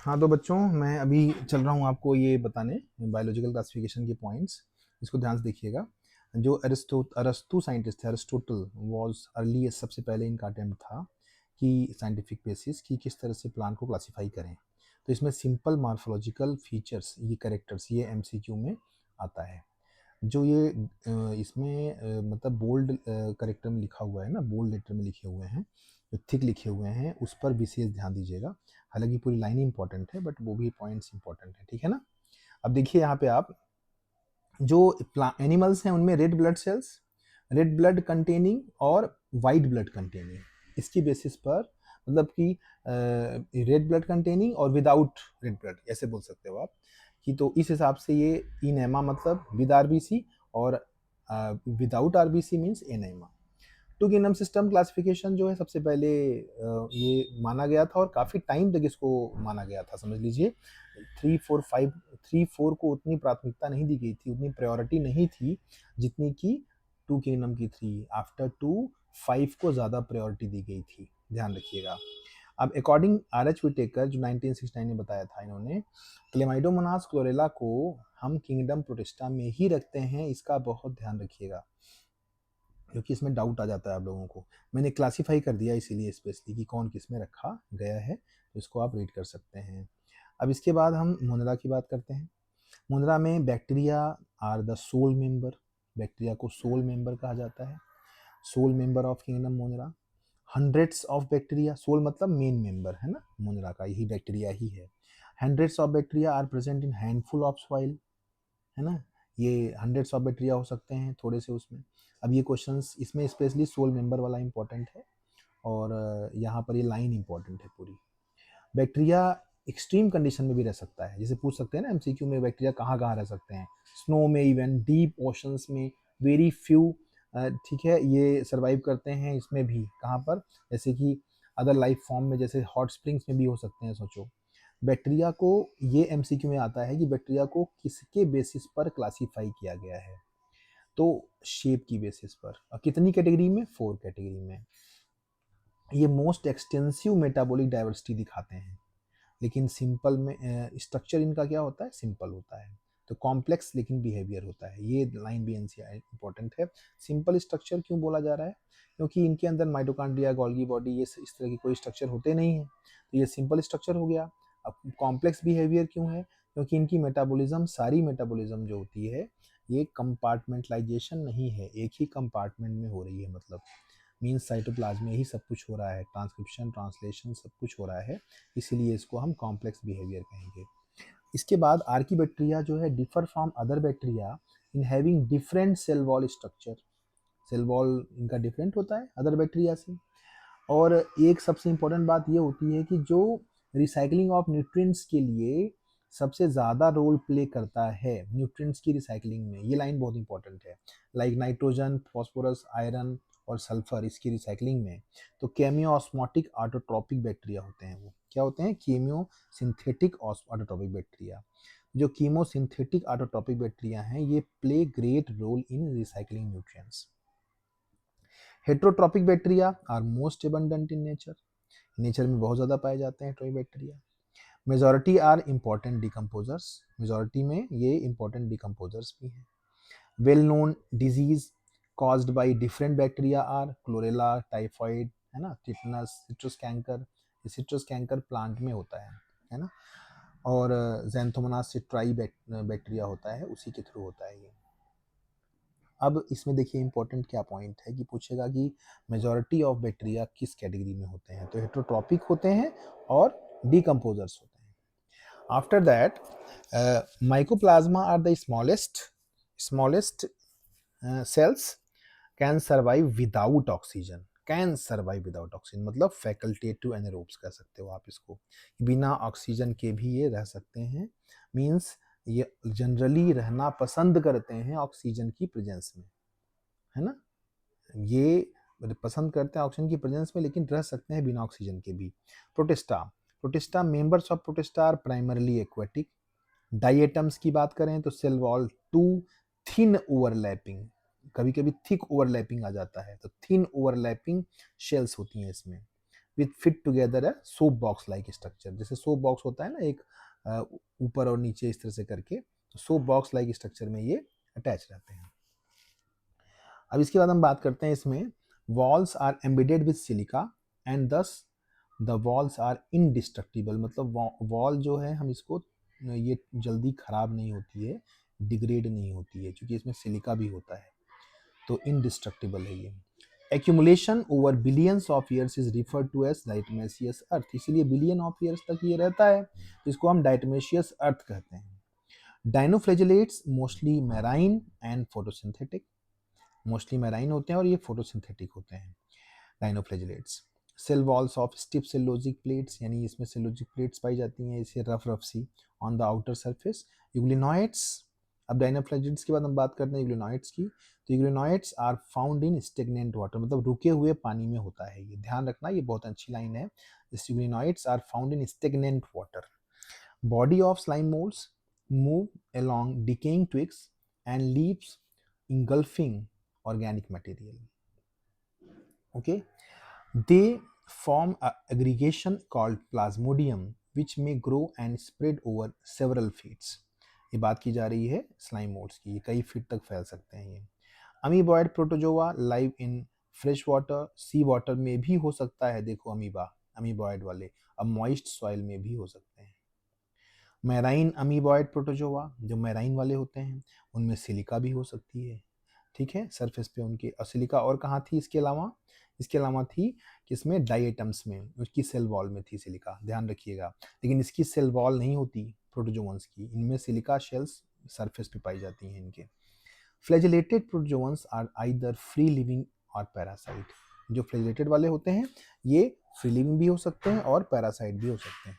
हाँ तो बच्चों, मैं अभी चल रहा हूँ आपको ये बताने बायोलॉजिकल क्लासिफिकेशन के पॉइंट्स। इसको ध्यान से देखिएगा। जो अरस्तु साइंटिस्ट थे, अरिस्टोटल वॉज अर्ली, सबसे पहले इनका अटेम्प्ट था कि साइंटिफिक बेसिस कि किस तरह से प्लांट को क्लासीफाई करें। तो इसमें सिंपल मार्फोलॉजिकल फीचर्स, ये कैरेक्टर्स, ये एमसीक्यू में आता है। जो ये इसमें मतलब बोल्ड करेक्टर में लिखा हुआ है ना, बोल्ड लेटर में लिखे हुए हैं, जो थिक लिखे हुए हैं, उस पर विशेष ध्यान दीजिएगा। हालांकि पूरी लाइन ही इंपॉर्टेंट है, बट वो भी पॉइंट्स इंपॉर्टेंट है, ठीक है ना। अब देखिए यहाँ पे आप, जो एनिमल्स हैं उनमें red blood cells, red blood containing और वाइट ब्लड कंटेनिंग, इसकी बेसिस पर, मतलब कि रेड ब्लड कंटेनिंग और विदाउट रेड ब्लड, ऐसे बोल सकते हो आप कि। तो इस हिसाब से ये इनेमा मतलब विद आरबीसी, और without RBC means anaemia. Two kingdom system classification जो है सबसे पहले ये माना गया था, और काफ़ी टाइम तक इसको माना गया था, समझ लीजिए। 3 4 5, 3 4 को उतनी प्राथमिकता नहीं दी गई थी, उतनी प्रायोरिटी नहीं थी जितनी कि टू किंगडम की थी। आफ्टर 2 5 को ज़्यादा प्रायोरिटी दी गई थी, ध्यान रखिएगा। अब अकॉर्डिंग RH विटेकर, जो 1969 में बताया था इन्होंने, क्लेमाइडोमोनास क्लोरेला को हम किंगडम प्रोटिस्टा में ही रखते हैं, इसका बहुत ध्यान रखिएगा, क्योंकि इसमें डाउट आ जाता है आप लोगों को। मैंने क्लासीफाई कर दिया इसीलिए स्पेशली कि कौन किस में रखा गया है, तो इसको आप रीड कर सकते हैं। अब इसके बाद हम मुनरा की बात करते हैं। मुनरा में bacteria are the sole member, bacteria को सोल मेंबर कहा जाता है, sole member of kingdom Monera. Hundreds of bacteria, sole मतलब मेन मेंबर है ना, मुनरा का यही बैक्टीरिया ही है। Hundreds of bacteria are present in handful of soil, है ना। ये हंड्रेड्स ऑफ बैक्टीरिया हो सकते हैं थोड़े से उसमें। अब ये क्वेश्चंस इसमें स्पेशली सोल मेंबर वाला इंपॉर्टेंट है, और यहाँ पर ये लाइन इंपॉर्टेंट है पूरी। बैक्टीरिया एक्सट्रीम कंडीशन में भी रह सकता है, जैसे पूछ सकते हैं ना एमसीक्यू में, बैक्टीरिया कहाँ कहाँ रह सकते हैं। स्नो में, इवन डीप ओशंस में, वेरी फ्यू, ठीक है, ये सर्वाइव करते हैं इसमें भी। कहाँ पर, जैसे कि अदर लाइफ फॉर्म में, जैसे हॉट स्प्रिंग्स में भी हो सकते हैं, सोचो। बैक्टीरिया को, ये एमसीक्यू में आता है कि बैक्टीरिया को किसके बेसिस पर क्लासीफाई किया गया है, तो शेप की बेसिस पर। और कितनी कैटेगरी में, 4 कैटेगरी में। ये मोस्ट एक्सटेंसिव मेटाबॉलिक डाइवर्सिटी दिखाते हैं, लेकिन सिंपल में स्ट्रक्चर इनका क्या होता है, सिंपल होता है। तो कॉम्प्लेक्स लेकिन बिहेवियर होता है, ये लाइन भी एनसीआर इंपॉर्टेंट है। सिंपल स्ट्रक्चर क्यों बोला जा रहा है, क्योंकि इनके अंदर माइटोकॉन्ड्रिया, गोल्गी बॉडी, ये इस तरह की कोई स्ट्रक्चर होते नहीं है, तो ये सिंपल स्ट्रक्चर हो गया। अब कॉम्प्लेक्स बिहेवियर क्यों है, क्योंकि इनकी मेटाबॉलिज्म, सारी मेटाबॉलिज्म जो होती है, ये कंपार्टमेंटलाइजेशन नहीं है, एक ही कंपार्टमेंट में हो रही है, मतलब मीन्स साइटोप्लाज्म में ही सब कुछ हो रहा है, ट्रांसक्रिप्शन, ट्रांसलेशन सब कुछ हो रहा है, इसीलिए इसको हम कॉम्प्लेक्स बिहेवियर कहेंगे। इसके बाद आर्कीबैक्टीरिया जो है differ from other bacteria in having different cell wall structure, cell wall इनका डिफरेंट होता है अदर बैक्टीरिया से। और एक सबसे इंपॉर्टेंट बात ये होती है कि जो रिसाइकलिंग ऑफ न्यूट्रिएंट्स के लिए सबसे ज़्यादा रोल प्ले करता है न्यूट्रिएंट्स की रिसाइकलिंग में, ये लाइन बहुत इंपॉर्टेंट है, लाइक नाइट्रोजन, फास्फोरस, आयरन और सल्फर, इसकी रिसाइकलिंग में। तो केमियो ऑस्मोटिक ऑटोट्रॉपिक बैक्टीरिया होते हैं, वो क्या होते हैं, कीमियो सिंथेटिक ऑटोट्रॉपिक बैक्टीरिया। जो कीमो सिंथेटिक ऑटोट्रॉपिक बैक्टीरिया हैं, ये play great role in recycling nutrients. Heterotrophic bacteria are most abundant in nature, nature में बहुत ज़्यादा पाए जाते हैं trophic bacteria. Majority are important decomposers, majority में ये इंपॉर्टेंट डिकम्पोजर्स भी हैं। Well known disease caused by different bacteria are cholera, typhoid, है ना, टिटनस, सिट्रस कैंकर। ये सिट्रस कैंकर प्लांट में होता है ना। और जैंथोमोनास सिट्राई बैक्टीरिया होता है, उसी के थ्रू होता है ये। अब इसमें देखिए इंपॉर्टेंट क्या पॉइंट है कि पूछेगा कि मेजॉरिटी ऑफ बैक्टीरिया किस कैटेगरी में होते हैं, तो हेट्रोट्रॉपिक होते हैं और डिकम्पोजर्स होते हैं। After that mycoplasma are the smallest cells can survive without oxygen, can survive without oxygen मतलब फैकल्टेटिव एनारोब्स कह सकते हो आप इसको, बिना ऑक्सीजन के भी ये रह सकते हैं। मींस ये जनरली रहना पसंद करते हैं ऑक्सीजन की प्रेजेंस में, है ना। ये पसंद करते हैं ऑक्सीजन की प्रेजेंस में, लेकिन रह सकते हैं बिना ऑक्सीजन के भी। Protista, protista members of protista are primarily aquatic. Diatoms की बात करें तो cell wall two thin overlapping, कभी कभी थिक ओवरलैपिंग आ जाता है, तो थिन ओवरलैपिंग शेल्स होती हैं इसमें। With fit together a soap box like structure. जैसे सोप बॉक्स होता है ना एक ऊपर और नीचे इस तरह से करके, तो सोप बॉक्स लाइक स्ट्रक्चर में ये अटैच रहते हैं। अब इसके बाद हम बात करते हैं इसमें walls are embedded with silica and thus the walls are indestructible. मतलब वॉल जो है हम इसको ये जल्दी खराब नहीं होती है, डिग्रेड नहीं होती है, क्योंकि इसमें सिलिका भी होता है, तो इनडिस्ट्रक्टिबल है ये। Accumulation over billions of years is referred to as diatomaceous earth, इसलिए बिलियन ऑफ ईयर्स तक ये रहता है, जिसको हम डायटमेशियस अर्थ कहते हैं। Dinoflagellates mostly marine and photosynthetic, mostly marine होते हैं और ये फोटोसिंथेटिक होते हैं dinoflagellates. Cell walls of stiff cellulosic plates, यानी इसमें सेलोजिक प्लेट्स पाई जाती हैं इसे rough rough see on the outer surface. Euglenoids, अब डाइनोफ्लैजिलेट्स के बाद हम बात करते हैं यूग्लिनॉइड्स की, तो euglenoids are found in stagnant water, मतलब रुके हुए पानी में होता है ये, ध्यान रखना ये बहुत अच्छी लाइन है। Euglenoids are found in stagnant water. Body of slime moulds move along decaying twigs and leaves engulfing organic material. Okay, they form a aggregation called plasmodium which may grow and spread over several feet. ये बात की जा रही है slime modes की, ये कई feet तक फैल सकते हैं ये। Amoeboid protozoa live in fresh water, sea water में भी हो सकता है, देखो अमीबा अमीबॉयड वाले, अब मॉइस्ट सॉइल में भी हो सकते हैं। मैराइन अमीबॉयड प्रोटोजोआ, जो मैराइन वाले होते हैं उनमें सिलिका भी हो सकती है, ठीक है, सरफेस पे उनके। और सिलिका और कहाँ थी इसके अलावा, इसके अलावा थी किसमें, डाइएटम्स में, उसकी सेल वॉल में थी सिलिका, ध्यान रखिएगा। लेकिन इसकी सेल वॉल नहीं होती प्रोटोजोअन्स की, इनमें सिलिका शेल्स सरफेस पे पाई जाती हैं इनके। Flagellated protozoans are either free living और पैरासाइट, जो फ्लैजिलेटेड वाले होते हैं ये फ्री लिविंग भी हो सकते हैं और पैरासाइट भी हो सकते हैं,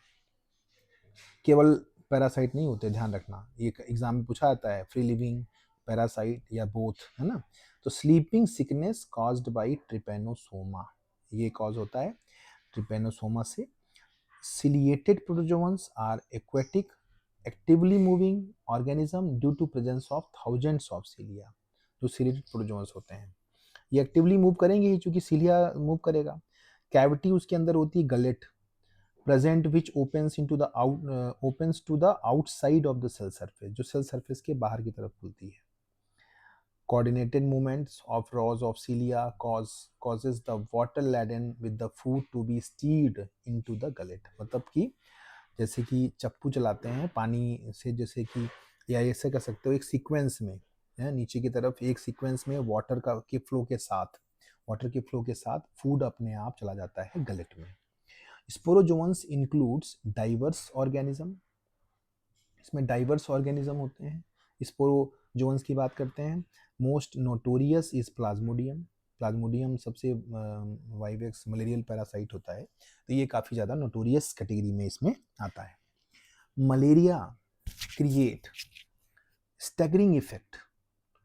केवल पैरासाइट नहीं होते, ध्यान रखना, ये एग्जाम में पूछा जाता है फ्री लिविंग, पैरासाइट या बोथ, है ना। तो sleeping sickness caused by trypanosoma, ये कॉज होता है ट्रिपेनोसोमा से। Ciliated protozoans are aquatic actively moving organism due to presence of thousands of cilia, जो सिलिएटेड प्रोटोजोअन्स होते हैं ये एक्टिवली मूव करेंगे ही, चूंकि सिलिया मूव करेगा। कैविटी उसके अंदर होती है gullet present which opens into the opens to the outside of the cell surface, जो सेल सरफेस के बाहर की तरफ खुलती है। coordinated movements of rows of cilia causes the water laden with the food to be steered into the gullet, मतलब कि जैसे कि चप्पू चलाते हैं पानी से, जैसे कि या ऐसे कर सकते हो एक सीक्वेंस में है, नीचे की तरफ एक सीक्वेंस में वाटर का के फ्लो के साथ, वाटर के फ्लो के साथ फूड अपने आप चला जाता है गलेट में। स्पोरोजोन्स इंक्लूड्स डाइवर्स ऑर्गेनिज्म, इसमें डाइवर्स ऑर्गेनिज्म होते हैं। स्पोरोजोन्स की बात करते हैं, most notorious is Plasmodium, Plasmodium सबसे वाइवेक्स मलेरियल पैरासाइट होता है, तो ये काफ़ी ज़्यादा नोटोरियस कैटेगरी में इसमें आता है। Malaria create staggering effect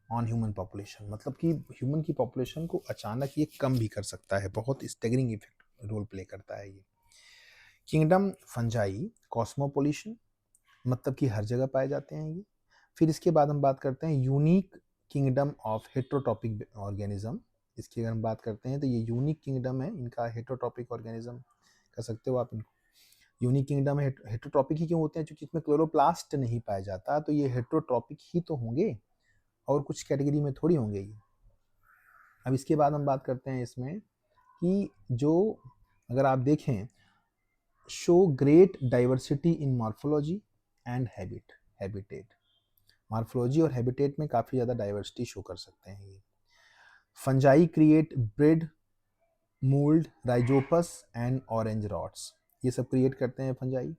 on human population, मतलब कि ह्यूमन की पॉपुलेशन को अचानक ये कम भी कर सकता है, बहुत स्टैगरिंग इफेक्ट रोल प्ले करता है ये। किंगडम फंजाई कॉस्मोपोलिशन, मतलब कि हर जगह पाए जाते हैं ये। फिर इसके बाद हम बात करते हैं यूनिक किंगडम ऑफ हेट्रोटॉपिक ऑर्गेनिज्म, इसकी अगर हम बात करते हैं तो ये यूनिक किंगडम है इनका, हेट्रोटॉपिक ऑर्गेनिज्म कह सकते हो आप इनको। यूनिक किंगडम हेट्रोटॉपिक ही क्यों होते हैं, क्योंकि इसमें क्लोरोप्लास्ट नहीं पाया जाता, तो ये हेट्रोटॉपिक ही तो होंगे, और कुछ कैटेगरी में थोड़ी होंगे ये। अब इसके बाद हम बात करते हैं इसमें कि जो अगर आप देखें show great diversity in morphology and habitat, morphology और हैबिटेट में काफ़ी ज़्यादा डाइवर्सिटी शो कर सकते हैं ये। Fungi create bread, mould, rhizopus and orange rots, ये सब क्रिएट करते हैं fungi.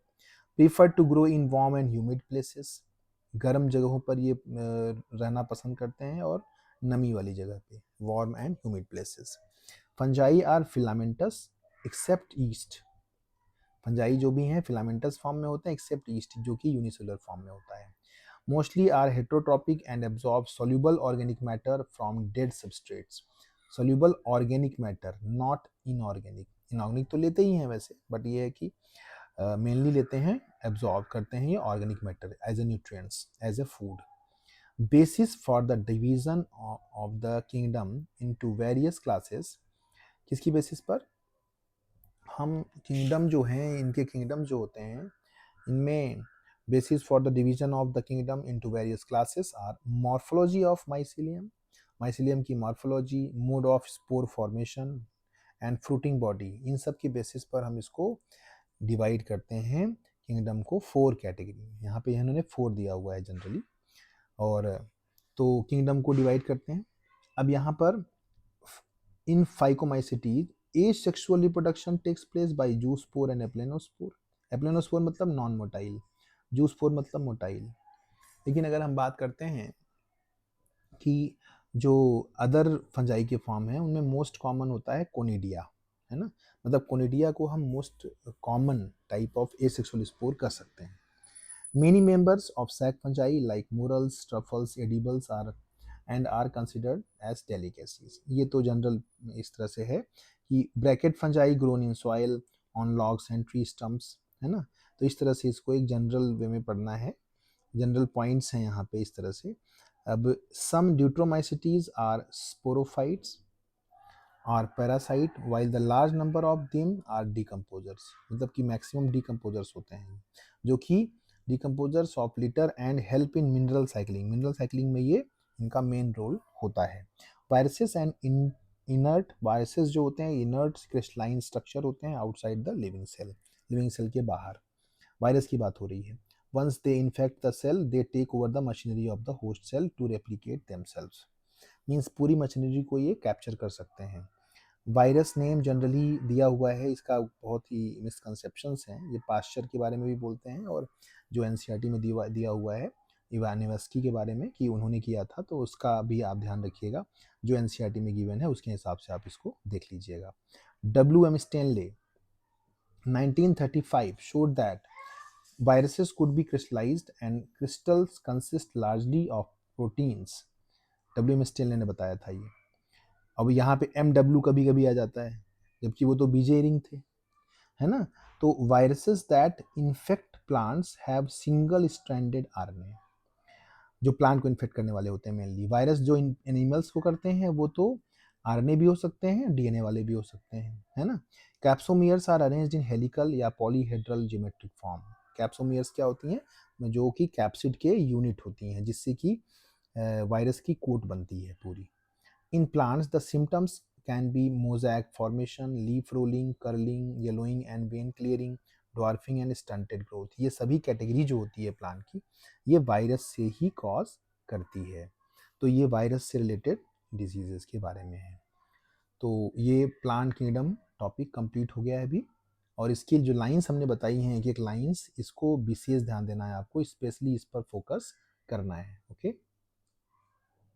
Prefer to grow in warm and humid places, गर्म जगहों पर ये रहना पसंद करते हैं और नमी वाली जगह पे, warm and humid places. Fungi are filamentous except yeast, fungi जो भी हैं फिलामेंटस फॉर्म में होते हैं एक्सेप्ट ईस्ट जो कि यूनिसेलुलर फॉर्म में होता है। Mostly are heterotrophic and absorb soluble organic matter from dead substrates, soluble organic matter not inorganic, inorganic तो लेते ही हैं वैसे, बट ये है कि मेनली लेते हैं, एब्जॉर्ब करते हैं ये organic matter as a nutrients, as a food. Basis for the division of the kingdom into various classes, किसकी बेसिस पर, हम किंगडम जो हैं, इनके किंगडम जो होते हैं, इनमें basis for the division of the kingdom into various classes are morphology of mycelium, mycelium की morphology, mode of spore formation and fruiting body, इन सब की बेसिस पर हम इसको डिवाइड करते हैं किंगडम को 4 कैटेगरी। यहाँ पे इन्होंने 4 दिया हुआ है जनरली, और तो किंगडम को डिवाइड करते हैं। अब यहाँ पर in phycomycetes asexual reproduction takes place by zoospore and aplanospore। Aplanospore मतलब नॉन मोटाइल, जूस्पोर मतलब मोटाइल। लेकिन अगर हम बात करते हैं कि जो अदर फंजाई के फॉर्म हैं, उनमें मोस्ट कॉमन होता है कोनिडिया, है ना। मतलब कोनिडिया को हम most common type of asexual spore कर सकते हैं। Many members of sac fungi like morels, truffles, edibles are and are considered as delicacies. ये तो जनरल इस तरह से है कि bracket fungi grown in soil on logs and tree stumps, है ना। तो इस तरह से इसको एक जनरल वे में पढ़ना है, जनरल पॉइंट्स हैं यहाँ पे इस तरह से। अब some deuteromycetes are sporophytes are parasite while the large number of them are decomposers. मतलब कि मैक्सिमम डिकम्पोजर्स होते हैं, जो कि decomposers of litter and help in mineral cycling, mineral cycling में ये इनका मेन रोल होता है। वायरसेस एंड इनर्ट, वायरसेस जो होते हैं इनर्ट क्रिस्टलाइन स्ट्रक्चर होते हैं outside the living cell, living cell के बाहर वायरस की बात हो रही है। Once they infect the cell they take over the machinery of the host cell to replicate themselves. Means पूरी मशीनरी को ये कैप्चर कर सकते हैं। वायरस नेम जनरली दिया हुआ है, इसका बहुत ही मिसकंसेप्शंस हैं। ये पास्चर के बारे में भी बोलते हैं, और जो एनसीईआरटी में दिया हुआ है इवानेवस्की के बारे में कि उन्होंने किया था, तो उसका भी आप ध्यान रखिएगा। जो एनसीईआरटी में गिवन है उसके हिसाब से आप इसको देख लीजिएगा। W.M. Stanley 1935 showed that viruses could be crystallized and crystals consist largely of proteins। W.M. Stanley ने बताया था ये। अब यहाँ पे MW कभी कभी आ जाता है, जबकि वो तो बीजे रिंग थे, है ना। तो viruses that infect plants have single stranded RNA, जो प्लांट को इन्फेक्ट करने वाले होते हैं मेनली। वायरस जो एनिमल्स को करते हैं वो तो आरएनए भी हो सकते हैं, डीएनए वाले भी हो सकते हैं, है ना। Capsomeres are arranged in helical या पॉलीहेड्रल ज्योमेट्रिक फॉर्म। कैप्सोमियर्स क्या होती हैं, जो कि कैप्सिड के यूनिट होती हैं, जिससे कि वायरस की कोट बनती है पूरी। In plants, the symptoms can be mosaic formation, leaf rolling, curling, yellowing and vein clearing, dwarfing and stunted growth। ये सभी कैटेगरी जो होती है प्लांट की, ये वायरस से ही कॉज करती है। तो ये वायरस से रिलेटेड डिजीजेस के बारे में है। तो ये प्लांट किंगडम टॉपिक कंप्लीट हो गया है अभी, और इसकी जो लाइंस हमने बताई हैं, एक एक लाइंस, इसको विशेष ध्यान देना है आपको, स्पेशली इस पर फोकस करना है।